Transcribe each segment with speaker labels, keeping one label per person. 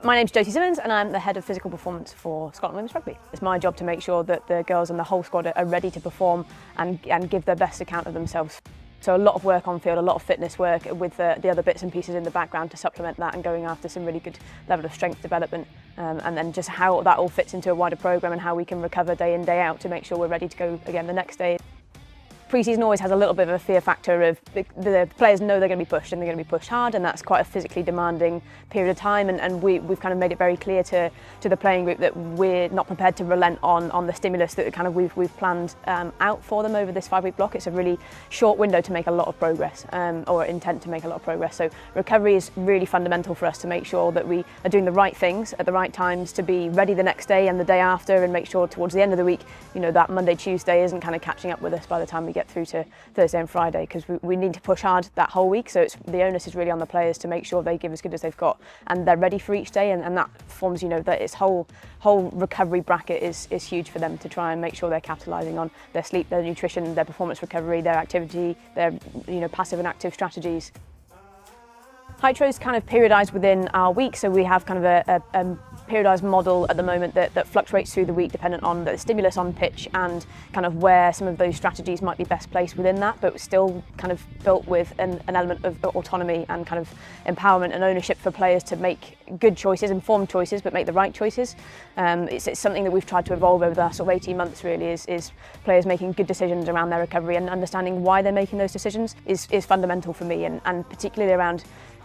Speaker 1: My name's Josie Symonds and I'm the Head of Physical Performance for Scotland Women's Rugby. It's my job to make sure that the girls and the whole squad are ready to perform and give their best account of themselves. So a lot of work on field, a lot of fitness work with the other bits and pieces in the background to supplement that and going after some really good level of strength development. And then just how that all fits into a wider programme and how we can recover day in, day out to make sure we're ready to go again the next day. Pre-season always has a little bit of a fear factor of the players know they're going to be pushed and they're going to be pushed hard, and that's quite a physically demanding period of time, and we've kind of made it very clear to the playing group that we're not prepared to relent on the stimulus that kind of we've planned out for them over this 5-week block. It's a really short window to make a lot of progress, or intent to make a lot of progress. So recovery is really fundamental for us to make sure that we are doing the right things at the right times to be ready the next day and the day after, and make sure towards the end of the week, you know, that Monday, Tuesday isn't kind of catching up with us by the time we get through to Thursday and Friday, because we need to push hard that whole week. So the onus is really on the players to make sure they give as good as they've got and they're ready for each day, and that forms, you know, that its whole recovery bracket is huge for them to try and make sure they're capitalising on their sleep, their nutrition, their performance recovery, their activity, their, you know, passive and active strategies. Hytro is kind of periodised within our week, so we have kind of a periodised model at the moment that fluctuates through the week dependent on the stimulus on pitch and kind of where some of those strategies might be best placed within that, but still kind of built with an element of autonomy and kind of empowerment and ownership for players to make good choices, informed choices, but make the right choices. It's something that we've tried to evolve over the last sort of 18 months really, is players making good decisions around their recovery, and understanding why they're making those decisions is fundamental for me, and particularly around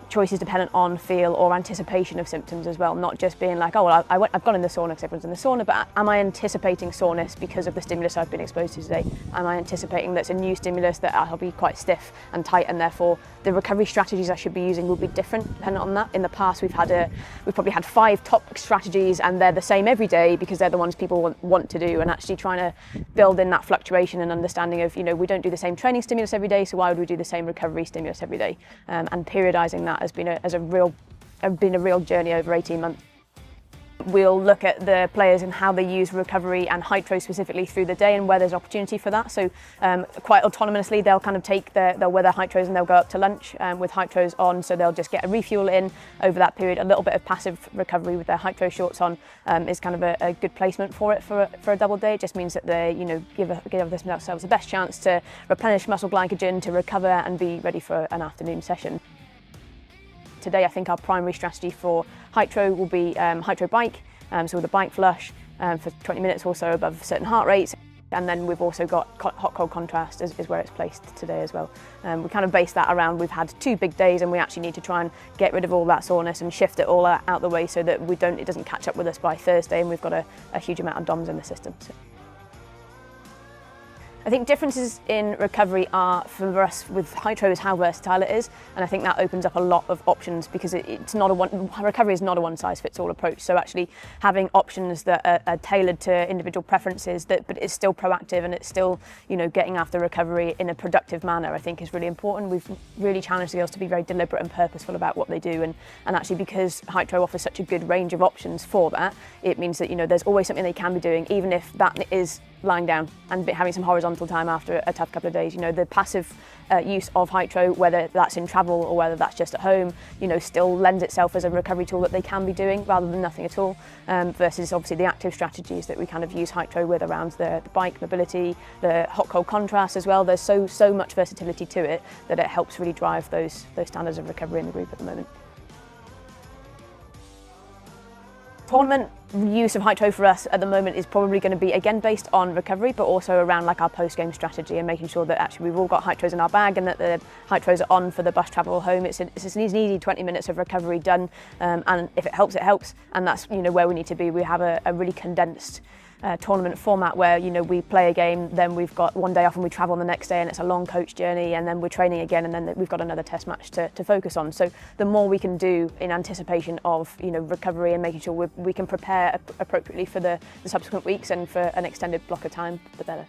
Speaker 1: choices dependent on feel or anticipation of symptoms as well, not just being like, oh well, I've gone in the sauna because everyone's in the sauna, but am I anticipating soreness because of the stimulus I've been exposed to today? Am I anticipating that's a new stimulus that I'll be quite stiff and tight, and therefore the recovery strategies I should be using will be different dependent on that? In the past we've probably had 5 top strategies and they're the same every day because they're the ones people want to do, and actually trying to build in that fluctuation and understanding of, you know, we don't do the same training stimulus every day, so why would we do the same recovery stimulus every day? And periodising that has been a real journey over 18 months. We'll look at the players and how they use recovery and Hytro specifically through the day and where there's opportunity for that. So quite autonomously they'll kind of they'll wear their Hytros and they'll go up to lunch with Hytros on, so they'll just get a refuel in over that period. A little bit of passive recovery with their Hytro shorts on is kind of a good placement for it for a double day. It just means that they, you know, give themselves the best chance to replenish muscle glycogen, to recover and be ready for an afternoon session. Today I think our primary strategy for Hytro will be Hytro Bike, so with a bike flush for 20 minutes or so above certain heart rates, and then we've also got hot-cold contrast is where it's placed today as well. We kind of base that around, we've had 2 big days and we actually need to try and get rid of all that soreness and shift it all out the way so that it doesn't catch up with us by Thursday, and we've got a huge amount of DOMs in the system. So I think differences in recovery are, for us with Hytro, is how versatile it is, and I think that opens up a lot of options because recovery is not a one-size-fits-all approach. So actually having options that are tailored to individual preferences, but it's still proactive and it's still, you know, getting after recovery in a productive manner, I think is really important. We've really challenged the girls to be very deliberate and purposeful about what they do, and actually because Hytro offers such a good range of options for that, it means that, you know, there's always something they can be doing, even if that is lying down and having some horizontal time after a tough couple of days. You know, the passive use of Hytro, whether that's in travel or whether that's just at home, you know, still lends itself as a recovery tool that they can be doing rather than nothing at all, versus obviously the active strategies that we kind of use Hytro with around the bike mobility, the hot-cold contrast as well. There's so much versatility to it that it helps really drive those standards of recovery in the group at the moment. Tournament use of Hytro for us at the moment is probably going to be again based on recovery, but also around like our post-game strategy and making sure that actually we've all got Hytros in our bag and that the Hytros are on for the bus travel home. It's an easy 20 minutes of recovery done, and if it helps, it helps, and that's, you know, where we need to be. We have a really condensed tournament format where, you know, we play a game, then we've got one day off and we travel on the next day, and it's a long coach journey, and then we're training again, and then we've got another test match to focus on. So the more we can do in anticipation of, you know, recovery and making sure we can prepare appropriately for the subsequent weeks and for an extended block of time, the better.